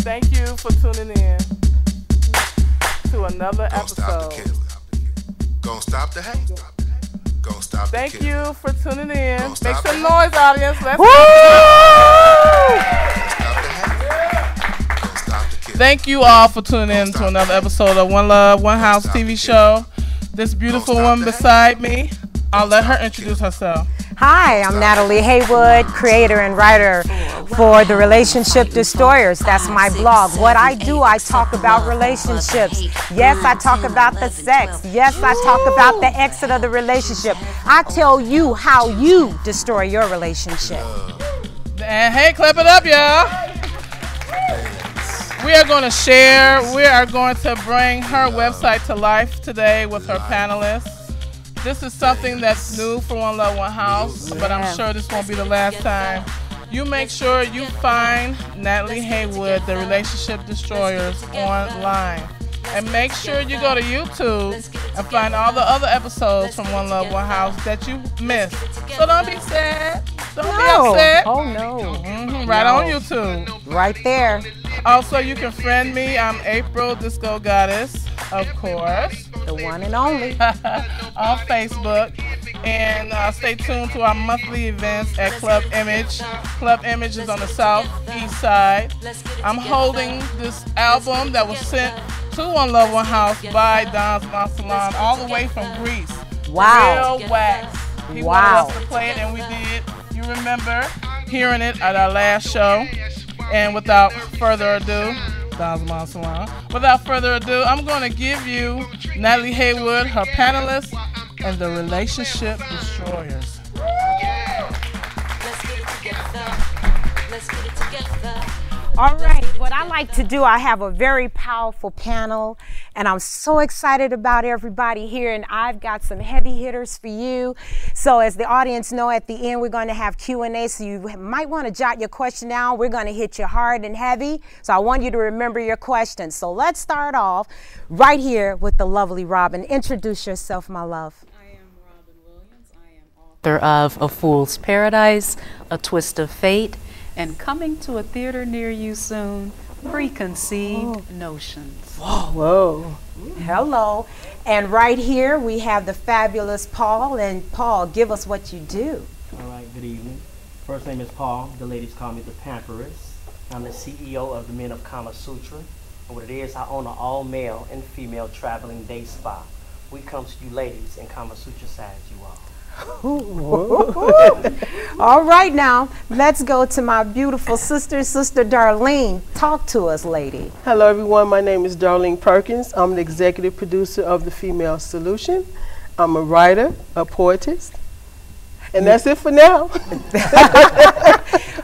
Thank you for tuning in to another episode. Gonna stop the hate. Gonna stop the Thank killing. you for tuning in. Gonna Make stop some the noise, audience. Let's Gonna stop the hate. Gonna stop the killing. Thank you all for tuning in to another episode of One Love, One House TV show. This beautiful woman beside me, I'll let her introduce herself. Hi, I'm Natalie Haywood, creator and writer for The Relationship Destroyers. That's my blog. What I do, I talk about relationships. Yes, I talk about the sex. Yes, I talk about the exit of the relationship. I tell you how you destroy your relationship. And hey, clap it up, y'all. We are going to share, we are going to bring her website to life today with her panelists. This is something that's new for One Love, One House, but I'm sure this won't be the last time. You make sure you find Natalie Haywood, The Relationship Destroyers, online. And make sure you go to YouTube and find all the other episodes from One Love, One House that you missed. So don't be sad. Don't be upset. Oh, no. Right on YouTube. Right there. Also, you can friend me. I'm April Disco Goddess, of course. The one and only. On Facebook. And stay tuned to our monthly events at Club Image. Club Image is on the southeast side. I'm holding this album that was sent to One Love, One House by Don's Mouth Salon all the way from Greece. Wow. Real wax. He wanted us to play it, and we did. You remember hearing it at our last show. And without further ado, Don's Mouth Salon. Without further ado, I'm going to give you Natalie Haywood, her panelists, and The Relationship Destroyers. All right, what I like to do, I have a very powerful panel, and I'm so excited about everybody here, and I've got some heavy hitters for you. So as the audience know, at the end, we're going to have Q&A, so you might want to jot your question down. We're going to hit you hard and heavy, so I want you to remember your questions. So let's start off right here with the lovely Robin. Introduce yourself, my love. I am Robin Williams. I am author of A Fool's Paradise, A Twist of Fate, and coming to a theater near you soon, Preconceived Notions. Whoa. Hello. And right here we have the fabulous Paul. And Paul, give us what you do. All right, good evening. First name is Paul. The ladies call me the Pamperess. I'm the CEO of the Men of Kama Sutra. And what it is, I own an all-male and female traveling day spa. We come to you ladies in Kama Sutra size, you all. All right, now let's go to my beautiful sister Darlene. Talk to us, lady. Hello everyone, my name is Darlene Perkins. I'm the executive producer of The Female Solution. I'm a writer, a poetess, and that's it for now.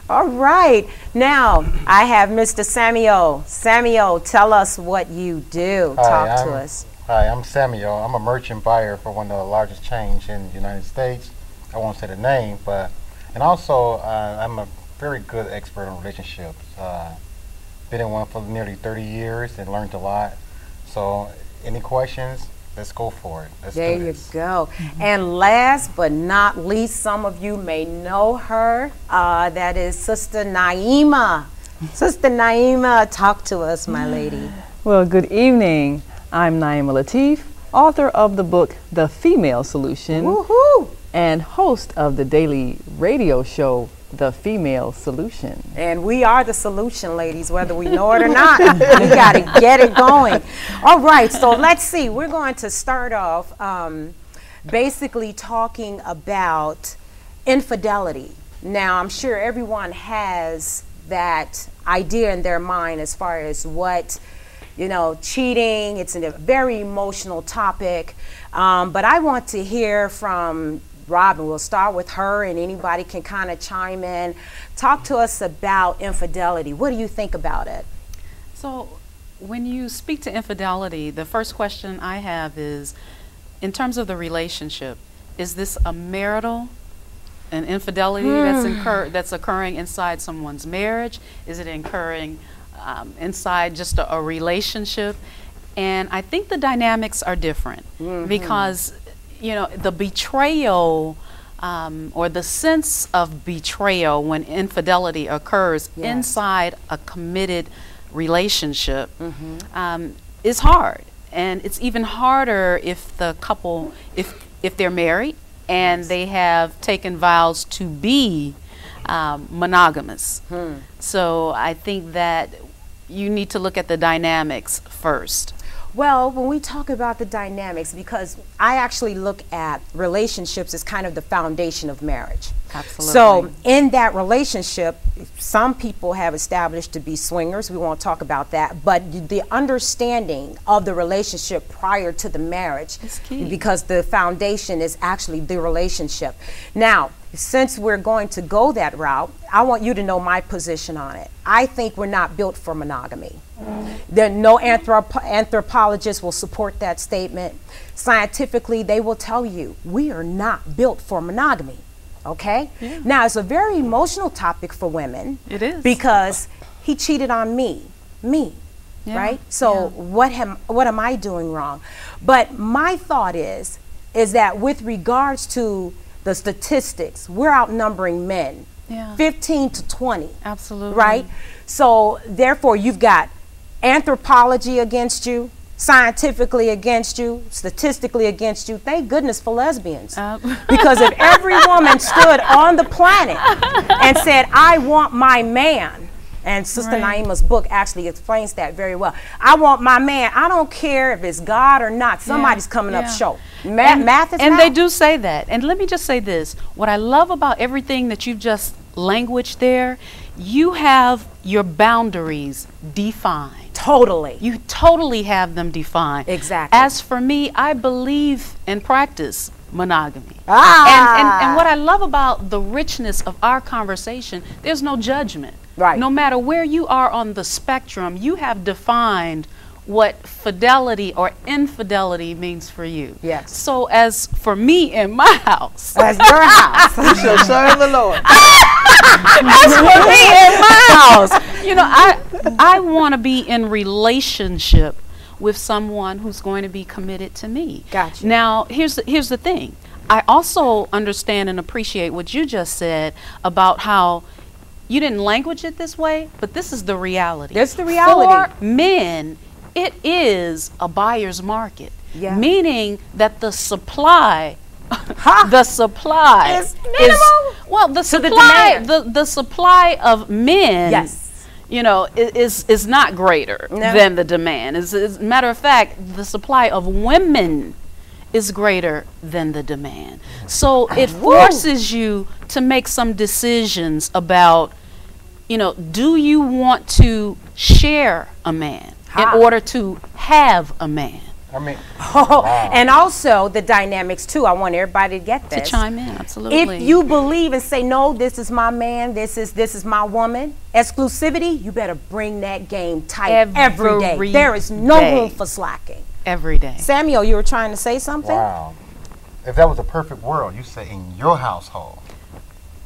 All right, now I have Mr. Samuel. Samuel, tell us what you do. Talk to us. Hi, I'm Samuel. I'm a merchant buyer for one of the largest chains in the United States. I won't say the name, and also I'm a very good expert on relationships. Been in one for nearly 30 years and learned a lot. So any questions, let's go for it. There you go. And last but not least, some of you may know her. That is Sister Naima. Sister Naima, talk to us, my lady. Well, good evening. I'm Naima Latif, author of the book The Female Solution. Woohoo! And host of the daily radio show The Female Solution. And we are the solution, ladies, whether we know it or not. We got to get it going. All right, so let's see. We're going to start off basically talking about infidelity. Now, I'm sure everyone has that idea in their mind as far as what, you know, cheating. It's a very emotional topic. But I want to hear from Robin. We'll start with her, and anybody can kind of chime in. Talk to us about infidelity. What do you think about it? So when you speak to infidelity, the first question I have is, in terms of the relationship, is this a marital, an infidelity that's occurring inside someone's marriage? Is it occurring inside just a relationship? And I think the dynamics are different because, you know, the betrayal or the sense of betrayal when infidelity occurs inside a committed relationship is hard. And it's even harder if the couple, if they're married and they have taken vows to be monogamous. So I think that you need to look at the dynamics first. Well, when we talk about the dynamics, because I actually look at relationships as kind of the foundation of marriage. Absolutely. So in that relationship, some people have established to be swingers. We won't talk about that. But the understanding of the relationship prior to the marriage is key, because the foundation is actually the relationship. Now, since we're going to go that route, I want you to know my position on it. I think we're not built for monogamy. No anthropologist will support that statement. Scientifically, they will tell you we are not built for monogamy. Okay? Yeah. Now, it's a very emotional topic for women. It is. Because he cheated on me. Yeah. Right? So what am I doing wrong? But my thought is that with regards to the statistics, we're outnumbering men. 15 to 20. Absolutely. Right? So therefore, you've got anthropology against you, scientifically against you, statistically against you. Thank goodness for lesbians. Because if every woman stood on the planet and said, I want my man, and Sister Naima's book actually explains that very well. I want my man. I don't care if it's God or not. Somebody's coming up short. Math is and math. they do say that. And let me just say this. What I love about everything that you've just languaged there, you have your boundaries defined. Totally. You totally have them defined. Exactly. As for me, I believe and practice monogamy. And what I love about the richness of our conversation, there's no judgment. Right. No matter where you are on the spectrum, you have defined what fidelity or infidelity means for you. Yes. So as for me in my house. As your house. You shall serve the Lord. As for me in my house, you know, I want to be in relationship with someone who's going to be committed to me. Gotcha. Now, here's the thing. I also understand and appreciate what you just said about how you didn't language it this way, but this is the reality. That's the reality. For men, it is a buyer's market, meaning that the supply the supply is minimal. Well, the supply, the supply of men, yes, you know, is not greater than the demand. As a matter of fact, the supply of women is greater than the demand. So it forces you to make some decisions about, you know, do you want to share a man in order to have a man? I mean, and also the dynamics too. I want everybody to get this. To chime in, absolutely. If you believe and say, no, this is my man, this is my woman, exclusivity, you better bring that game tight every day. There is no room for slacking. Every day. Samuel, you were trying to say something? Wow. If that was a perfect world, you say in your household.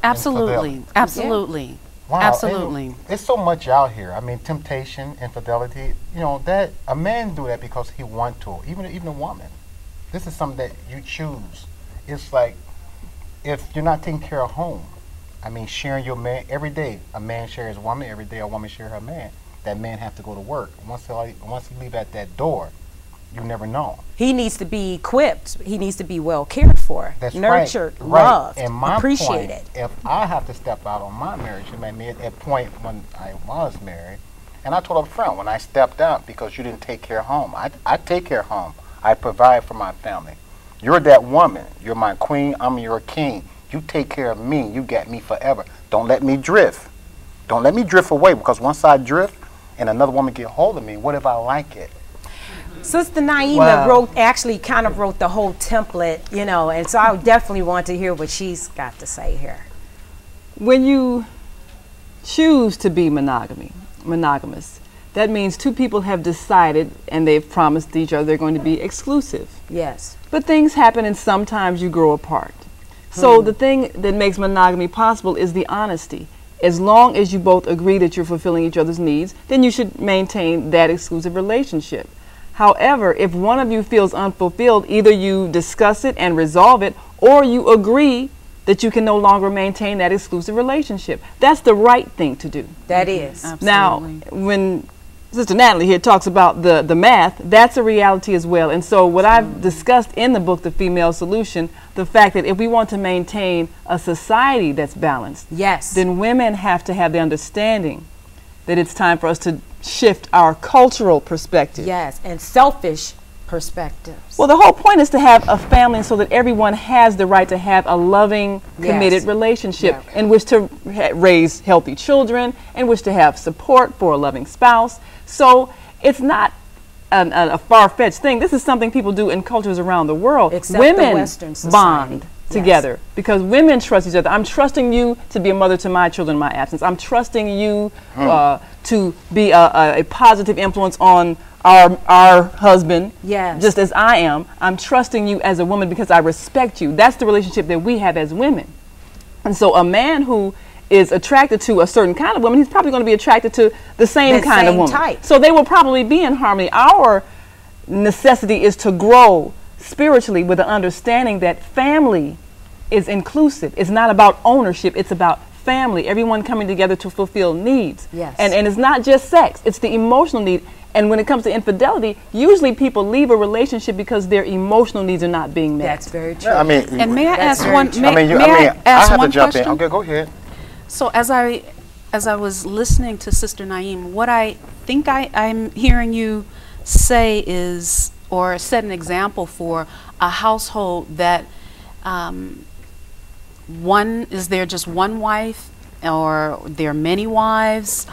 Absolutely. Absolutely. Wow. Absolutely. And it's so much out here. I mean, temptation, infidelity, you know, that a man do that because he want to, even a woman. This is something that you choose. It's like if you're not taking care of home, I mean, sharing your man every day, a man shares a woman, every day a woman shares her man. That man have to go to work. Once he leave at that door, you never know. He needs to be equipped. He needs to be well cared for, nurtured, loved, and my appreciated. Point, if I have to step out on my marriage, it made me at that point when I was married, and I told up front when I stepped out because you didn't take care of home. I take care of home. I provide for my family. You're that woman. You're my queen. I'm your king. You take care of me. You got me forever. Don't let me drift. Don't let me drift away, because once I drift and another woman get hold of me, what if I like it? Sister Naima actually kind of wrote the whole template, you know, and so I definitely want to hear what she's got to say here. When you choose to be monogamous, that means two people have decided and they've promised each other they're going to be exclusive. Yes. But things happen and sometimes you grow apart. So the thing that makes monogamy possible is the honesty. As long as you both agree that you're fulfilling each other's needs, then you should maintain that exclusive relationship. However, if one of you feels unfulfilled, either you discuss it and resolve it, or you agree that you can no longer maintain that exclusive relationship. That's the right thing to do. That is. Now, when Sister Natalie here talks about the math, that's a reality as well. And so what I've discussed in the book, The Female Solution, the fact that if we want to maintain a society that's balanced, Yes. then women have to have the understanding that it's time for us to shift our cultural perspective. Yes, and selfish perspectives. Well, the whole point is to have a family so that everyone has the right to have a loving, committed relationship in which to raise healthy children, in which to have support for a loving spouse. So it's not a far-fetched thing. This is something people do in cultures around the world. Except women the Western society. bond together because women trust each other. I'm trusting you to be a mother to my children in my absence. I'm trusting you to be a positive influence on our husband, just as I am. I'm trusting you as a woman because I respect you. That's the relationship that we have as women. And so a man who is attracted to a certain kind of woman, he's probably going to be attracted to the same kind of woman. Type. So they will probably be in harmony. Our necessity is to grow spiritually with the understanding that family is inclusive. It's not about ownership, it's about family, everyone coming together to fulfill needs. Yes. And it's not just sex, it's the emotional need. And when it comes to infidelity, usually people leave a relationship because their emotional needs are not being met. That's very true. Yeah, I mean, And may I ask one? I ask have one to jump question? in. Okay, go ahead. So as I was listening to Sister Naeem, what I think I'm hearing you say is, or set an example for a household that is there just one wife, or there are many wives?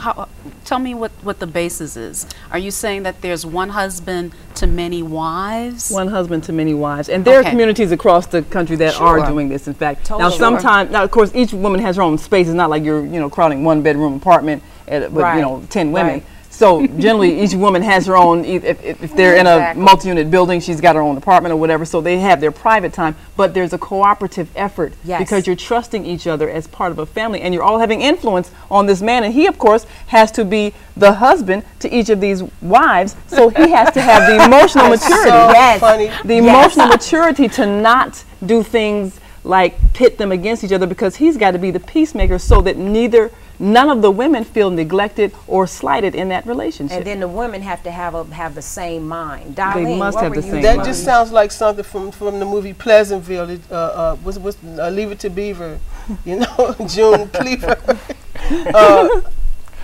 Tell me what the basis is. Are you saying that there's one husband to many wives? One husband to many wives. And there are communities across the country that are doing this, in fact. Totally. Now, sometimes, of course, each woman has her own space. It's not like you're, crowding one bedroom apartment with, 10 women. Right. So generally, each woman has her own, if they're in a multi-unit building, she's got her own apartment or whatever, so they have their private time. But there's a cooperative effort because you're trusting each other as part of a family, and you're all having influence on this man. And he, of course, has to be the husband to each of these wives, so he has to have the emotional maturity. The emotional maturity to not do things like pit them against each other, because he's got to be the peacemaker so that none of the women feel neglected or slighted in that relationship. And then the women have to have the same mind. Darlene, they must have the same That mind. just sounds like something from the movie Pleasantville. Leave It to Beaver, June Cleaver.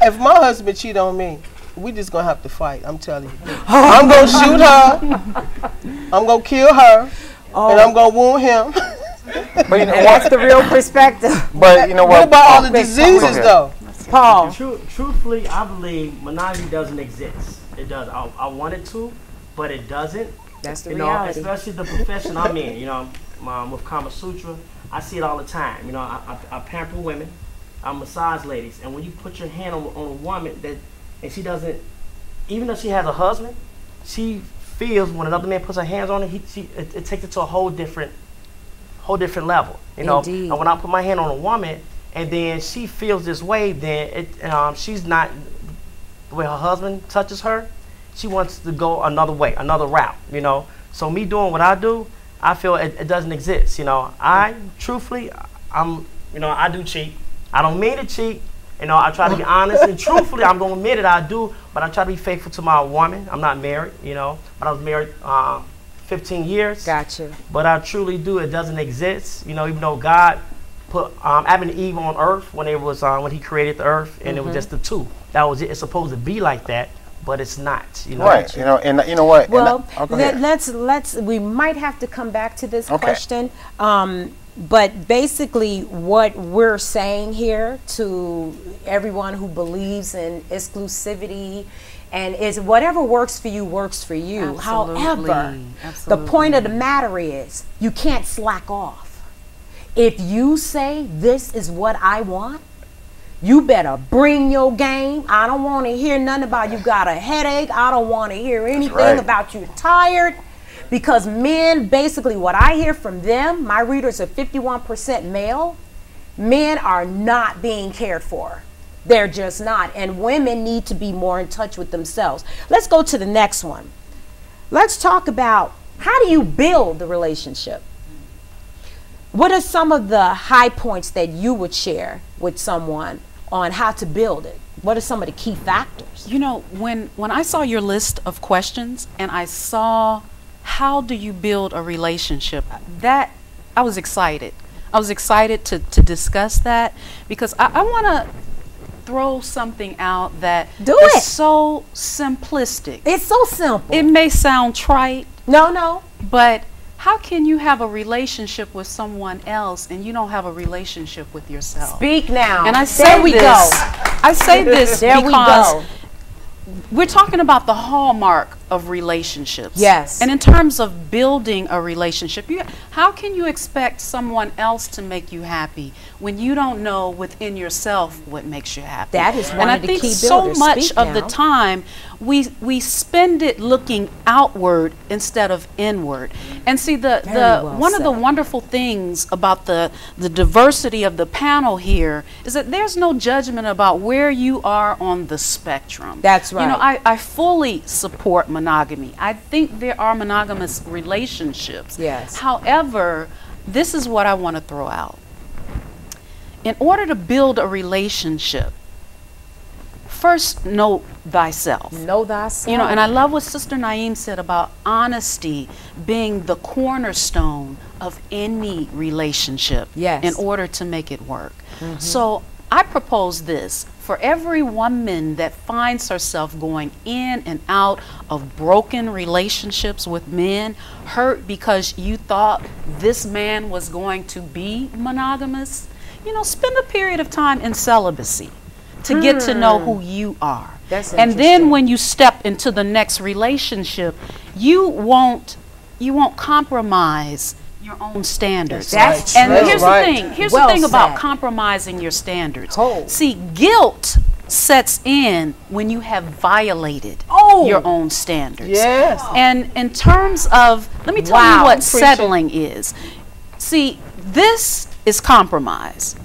If my husband cheat on me, we just gonna have to fight. I'm telling you. I'm gonna shoot her. I'm gonna kill her, and I'm gonna wound him. But you know That's the real perspective. But you know what? What about all the diseases, though? Paul. Truthfully, I believe monogamy doesn't exist. It does. I want it to, but it doesn't. That's the reality. Especially the profession I'm in. With Kama Sutra, I see it all the time. I pamper women, I massage ladies, and when you put your hand on a woman and she doesn't, even though she has a husband, she feels when another man puts her hands on her, it takes it to a whole different level. Indeed. And when I put my hand on a woman and then she feels this way, then she's not the way her husband touches her. She wants to go another way, another route. So me doing what I do, I feel it doesn't exist. I truthfully, I do cheat. I don't mean to cheat. I try to be honest and truthfully. I'm gonna admit it, I do, but I try to be faithful to my woman. I'm not married, but I was married 15 years. Gotcha. But I truly do. It doesn't exist. Even though God put Adam and Eve on earth when when He created the earth, and it was just the two. That was it. It's supposed to be like that, but it's not. Right. And you know what? Well, go ahead. let's. We might have to come back to this question. But basically, what we're saying here to everyone who believes in exclusivity, and is whatever works for you works for you. Absolutely. However, the point of the matter is you can't slack off. If you say this is what I want, you better bring your game. I don't want to hear nothing about you got a headache. I don't want to hear anything about you tired. Because men, basically what I hear from them, my readers are 51% male, men are not being cared for. They're just not. And women need to be more in touch with themselves. Let's go to the next one. Let's talk about how do you build the relationship? What are some of the high points that you would share with someone on how to build it? What are some of the key factors? You know, when I saw your list of questions and I saw how do you build a relationship, that I was excited. I was excited to discuss that, because I want to throw something out that is so simplistic. It's so simple. It may sound trite. No. But how can you have a relationship with someone else and you don't have a relationship with yourself? Speak now. And I say this. I say this there because we go. We're talking about the hallmark of relationships. Yes. And in terms of building a relationship, how can you expect someone else to make you happy when you don't know within yourself what makes you happy? That is one of the key builders. And I think so much Speak of now. the time we spend it looking outward instead of inward. And see, one of the wonderful things about the diversity of the panel here is that there's no judgment about where you are on the spectrum. That's right. You know, I fully support monogamy. I think there are monogamous relationships. Yes. However, this is what I want to throw out. In order to build a relationship, first know thyself. Know thyself. You know, and I love what Sister Naeem said about honesty being the cornerstone of any relationship. Yes. In order to make it work. So I propose this. For every woman that finds herself going in and out of broken relationships with men, hurt because you thought this man was going to be monogamous, you know, spend a period of time in celibacy to get to know who you are. That's and then when you step into the next relationship, you won't compromise your own standards. That's and true. here's the thing. Here's Well the thing about said. compromising your standards. Oh. See, guilt sets in when you have violated your own standards. Yes. And in terms of, let me tell you what settling is. See, this is compromise.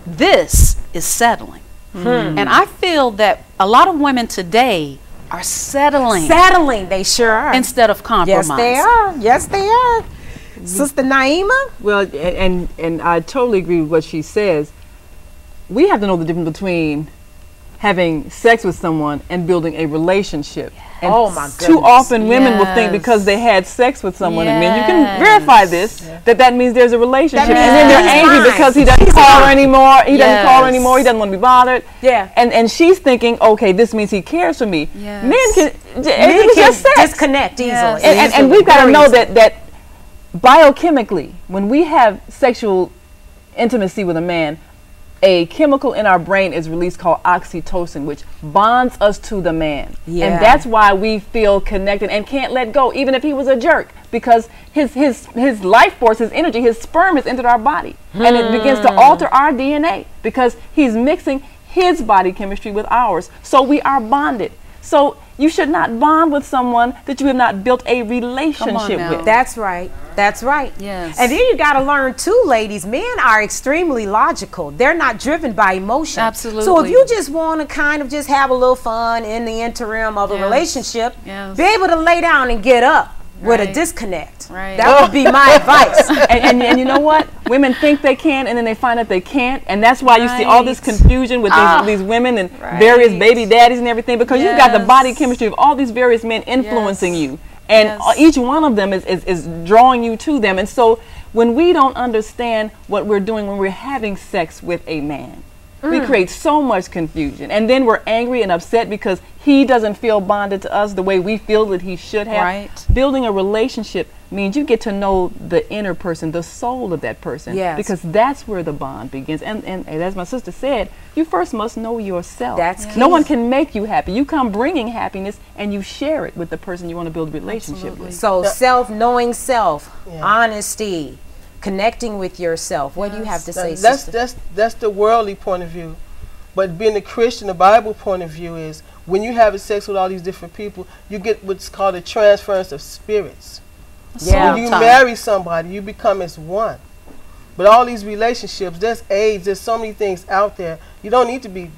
This is settling. And I feel that a lot of women today are settling. Settling, they sure are. Instead of compromising. Yes, they are. Yes, they are. Sister Naima? Well, and I totally agree with what she says. We have to know the difference between having sex with someone and building a relationship. And oh my goodness. Too often women will think because they had sex with someone, and men, you can verify this, that means there's a relationship. And then they're angry because he doesn't call her anymore, he doesn't call her anymore, he doesn't want to be bothered. Yeah. And she's thinking, okay, this means he cares for me. Yes. Men can just sex. disconnect easily. And we've got to know that biochemically, when we have sexual intimacy with a man, a chemical in our brain is released called oxytocin, which bonds us to the man. Yeah. And that's why we feel connected and can't let go, even if he was a jerk, because his life force, his energy, his sperm has entered our body. And it begins to alter our DNA because he's mixing his body chemistry with ours. So we are bonded. So you should not bond with someone that you have not built a relationship with. That's right. That's right. Yes. And then you got to learn too, ladies, men are extremely logical. They're not driven by emotion. Absolutely. So if you just want to kind of just have a little fun in the interim of a relationship, be able to lay down and get up with a disconnect. Right. That would be my advice. And you know what? Women think they can, and then they find out they can't, and that's why you see all this confusion with these women and various baby daddies and everything, because you've got the body chemistry of all these various men influencing you, and each one of them is drawing you to them. And so when we don't understand what we're doing when we're having sex with a man, we create so much confusion, and then we're angry and upset because he doesn't feel bonded to us the way we feel that he should have. Right. Building a relationship means you get to know the inner person, the soul of that person, because that's where the bond begins. And as my sister said, you first must know yourself. That's key. No one can make you happy. You come bringing happiness, and you share it with the person you want to build a relationship with. So knowing self, honesty, connecting with yourself. What do you have to say, sister? That's the worldly point of view. But being a Christian, the Bible point of view is when you have sex with all these different people, you get what's called a transference of spirits. Yeah. When you marry somebody, you become as one. But all these relationships, there's AIDS, there's so many things out there. You don't need to be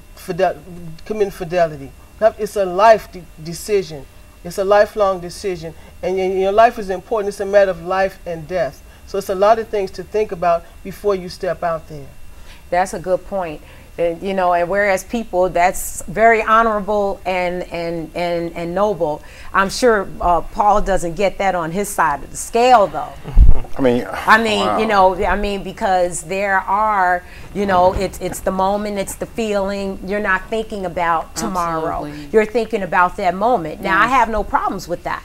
commit fidelity. It's a life decision. It's a lifelong decision. And your life is important. It's a matter of life and death. So it's a lot of things to think about before you step out there. That's a good point. And, you know, and whereas people, that's very honorable and noble. I'm sure Paul doesn't get that on his side of the scale, though. I mean, wow. You know, I mean, because there are, you know, it's the moment, it's the feeling. You're not thinking about tomorrow. Absolutely. You're thinking about that moment. Now, I have no problems with that.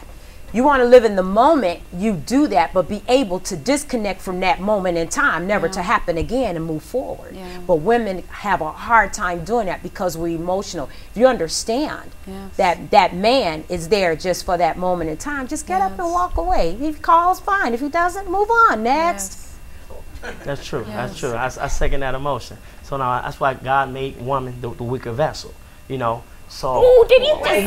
You want to live in the moment, you do that, but be able to disconnect from that moment in time, never to happen again, and move forward. Yeah. But women have a hard time doing that because we're emotional. If you understand that that man is there just for that moment in time, just get up and walk away. If he calls, fine. If he doesn't, move on. Next. That's true. That's true. I second that emotion. So now that's why God made woman the weaker vessel. You know. So. Ooh, did he just say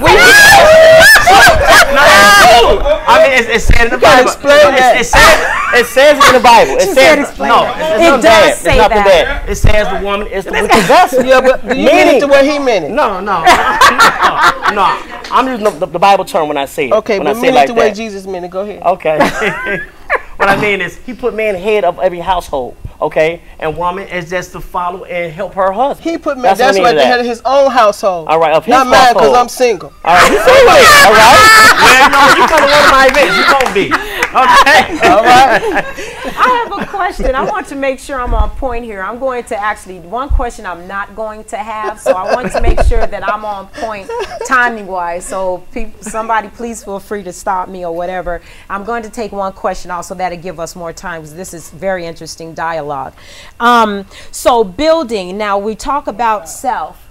I mean, it's said in the Bible. It says in the Bible. It says no. It does say that. It says the woman is the weaker vessel. Yeah, but do you mean it the way he meant it? No. I'm using the Bible term when I say it. Okay, when but I say mean like it the way that. Jesus meant it. Go ahead. Okay. What I mean is, he put man head of every household, okay? And woman is just to follow and help her husband. He put man, that's why the head of his own household. All right, of his not mine, household. because I'm single. All right, you single, all right? Well, no, you come to one of my events, you gonna be. Okay, all right. I have a question. I want to make sure I'm on point here. I'm going to actually, one question I'm not going to have, so I want to make sure that I'm on point timing-wise. So somebody please feel free to stop me or whatever. I'm going to take one question also that'll give us more time, because this is very interesting dialogue. So building, now we talk about self.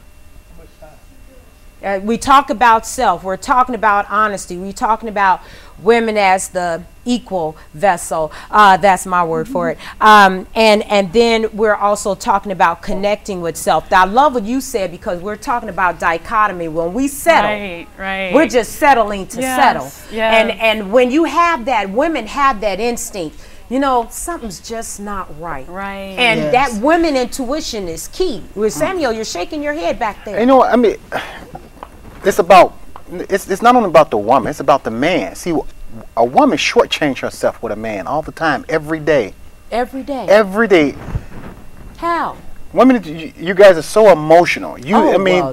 We talk about self. We're talking about honesty. We're talking about women as the equal vessel. That's my word for it. And then we're also talking about connecting with self. Now, I love what you said, because we're talking about dichotomy. When we settle, we're just settling to settle. And when you have that, women have that instinct. You know, something's just not right. And that women intuition is key. With Samuel, you're shaking your head back there. You know, I mean, it's not only about the woman, it's about the man. See, a woman shortchange herself with a man all the time, every day. Every day? Every day. How? Women, you guys are so emotional.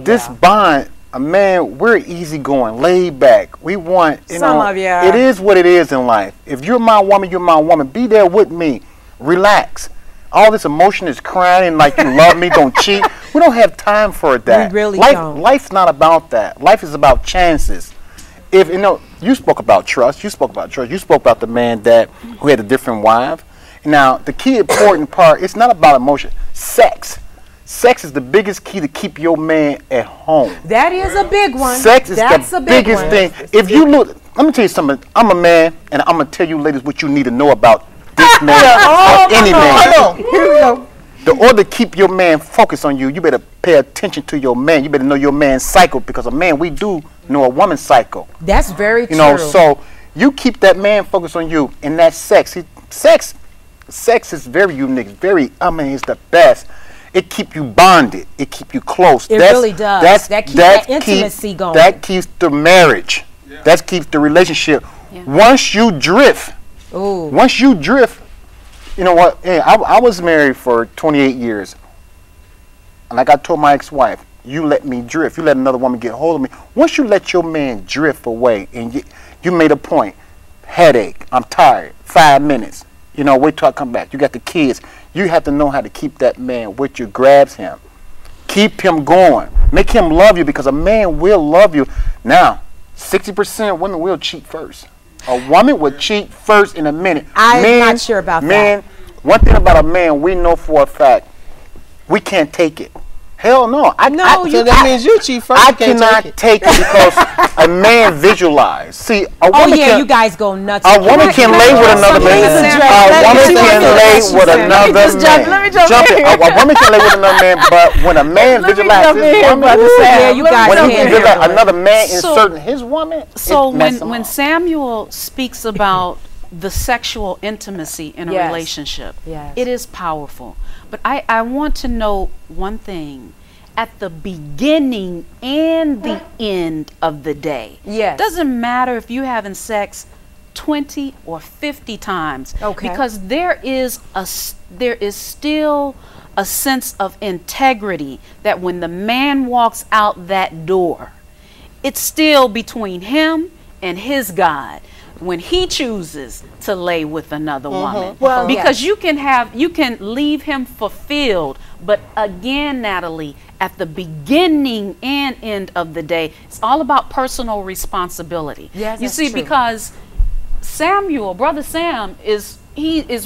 This bond, a man, we're easygoing, laid back. We want, you know, it is what it is in life. If you're my woman, you're my woman. Be there with me. Relax. All this emotion is crying like you love me, don't cheat. We don't have time for that. We really don't. Life's not about that. Life is about chances. If you know, you spoke about trust. You spoke about trust. You spoke about the man who had a different wife. Now, the key important part, it's not about emotion. Sex. Sex is the biggest key to keep your man at home. That is a big one. Sex is the biggest thing. If you look, let me tell you something. I'm a man, and I'm going to tell you ladies what you need to know about this man or any man. Here we go. In order to keep your man focused on you, you better pay attention to your man. You better know your man's cycle, because a man, we do know a woman's cycle. That's very true. You know, so you keep that man focused on you, and that sex is very unique. It's the best. It keep you bonded. It keep you close. It really does. That keeps that intimacy going. That keeps the marriage. Yeah. That keeps the relationship. Yeah. Once you drift, you know what? Hey, I was married for 28 years. And like I told my ex-wife, you let me drift. You let another woman get hold of me. Once you let your man drift away, and you made a point, headache, I'm tired, 5 minutes. You know, wait till I come back. You got the kids. You have to know how to keep that man with you. Grabs him. Keep him going. Make him love you, because a man will love you. Now, 60% women will cheat first. A woman would cheat first in a minute. I'm not sure about that. One thing about a man, we know for a fact, we can't take it. Hell no. So that means you cheat first. I cannot take it because a man visualize. See, a woman you guys go nuts. A woman can lay with another man. A woman can lay with another man. Let me jump in. A woman can lay with another man, but when a man visualizes another man inserting his woman. So when Samuel speaks about the sexual intimacy in a relationship, it is powerful. But I want to know one thing. At the beginning and the end of the day, doesn't matter if you're having sex 20 or 50 times, because there is still a sense of integrity that when the man walks out that door, it's still between him and his God when he chooses to lay with another woman. Well, because you can leave him fulfilled, but again, Natalie, at the beginning and end of the day, it's all about personal responsibility. Yes, you see, true. because Samuel, brother Sam, is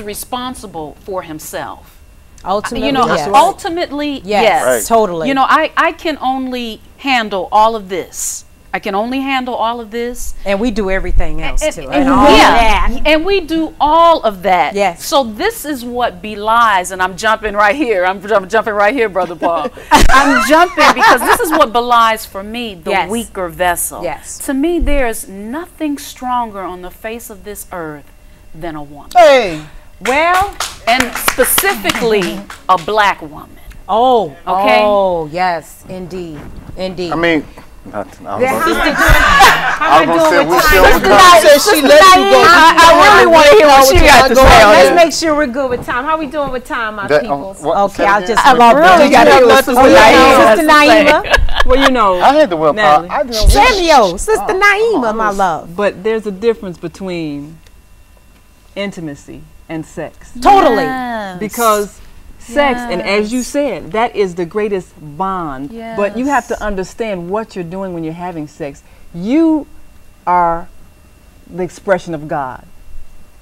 responsible for himself. Ultimately, You know, yes. ultimately, yes. Right. Totally. You know, I can only handle all of this. I can only handle all of this. And we do everything else too. And all that. and we do all of that. Yes. So this is what belies, and I'm jumping right here. I'm jumping right here, Brother Paul. I'm jumping because this is what belies for me the Yes. weaker vessel. Yes. To me, there's nothing stronger on the face of this earth than a woman. Hey, Well, And specifically a black woman. oh, Okay. oh, yes, indeed, indeed. I mean, I was How gonna say we still Sister come. Naima, said Sister she let you go. Naima, I really want to hear what she got to say on Let's this. make sure we're good with time. How we doing with time, my That- people? what- Okay, say I'll again? just. I really got to hear what Sister Naima Sister Naima, Well, you know, I had the willpower. Natalie. I didn't wish. Samuel, Sister Naima, my love. but there's a difference between intimacy and sex. Totally. Yes. Because sex, and as you said, that is the greatest bond. But you have Yes. to understand what you're doing when you're having sex. You are the expression of God.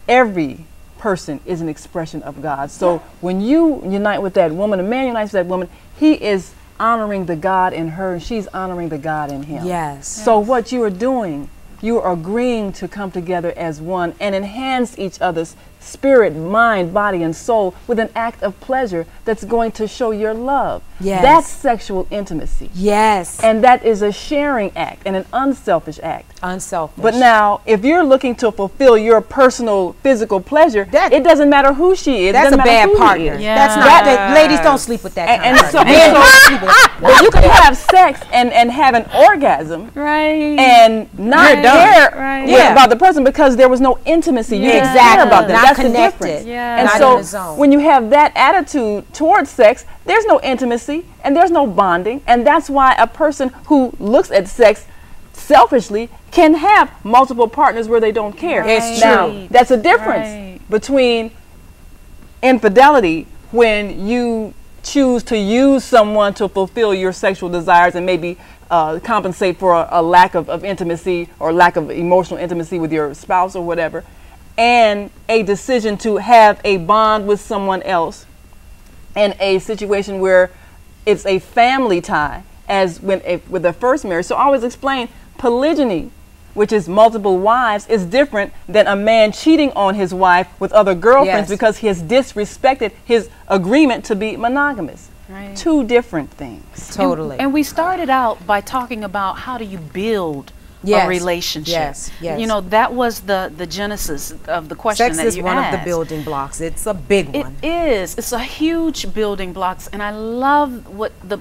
Every person is an expression of God. So when you unite with that woman, a man unites with that woman, he is honoring the God in her and she's honoring the God in him. Yes. So what you are doing, you are agreeing to come together as one and enhance each other's spirit, mind, body, and soul with an act of pleasure that's going to show your love. Yes. That's sexual intimacy. Yes. And that is a sharing act and an unselfish act. Unselfish. But now, if you're looking to fulfill your personal physical pleasure, That- it doesn't matter who she is. that's a doesn't matter bad who he partner. is. Yeah. That's not that. Ladies, don't sleep with that kind And of so, partner. and Don't so- sleep with that. but you can have sex and have an orgasm Right. and not You're done. care Right. Yeah. about the person because there was no intimacy. You didn't Exactly. care about that. Not That's the connected. difference. Yeah. And Not so in the zone. when you have that attitude towards sex, there's no intimacy and there's no bonding. And that's why a person who looks at sex selfishly can have multiple partners where they don't care. It's Now, true. that's a difference Right. between infidelity when you choose to use someone to fulfill your sexual desires and maybe compensate for a lack of intimacy or lack of emotional intimacy with your spouse or whatever, and a decision to have a bond with someone else in a situation where it's a family tie, as with the first marriage. So I always explain polygyny, which is multiple wives, is different than a man cheating on his wife with other girlfriends Yes. because he has disrespected his agreement to be monogamous. Right. Two different things. Totally. And we started out by talking about how do you build Yes. a relationship. Yes, yes. You know, that was the genesis of the question Sex that is you one asked. of the building blocks. It's a big It one. is. It's a huge building blocks, and I love what the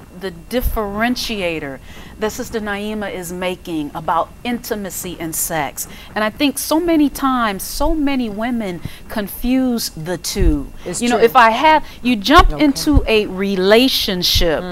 differentiator that Sister Naima is making about intimacy and sex. And I think so many times, so many women confuse the two. It's you know, true. if you jump into a relationship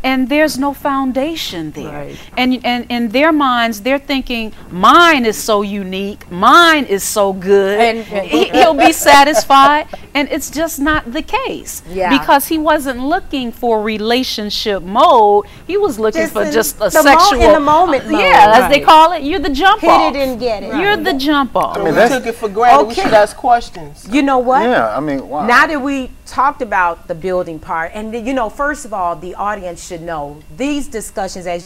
and there's no foundation there, Right. and in their minds they're thinking, mine is so unique, mine is so good, And- he'll be satisfied, and it's just not the case. Yeah. Because he wasn't looking for relationship mode, he was looking Just for in just a the sexual in the moment mode. yeah, as they Right. call it. You're the jump Hit off. it and get it. You're the jump off. mean, we that's- took it for granted. We Okay. should ask questions. You know what? Yeah, I mean, wow. Now that we talked about the building part, and you know, first of all, the audience should know these discussions, as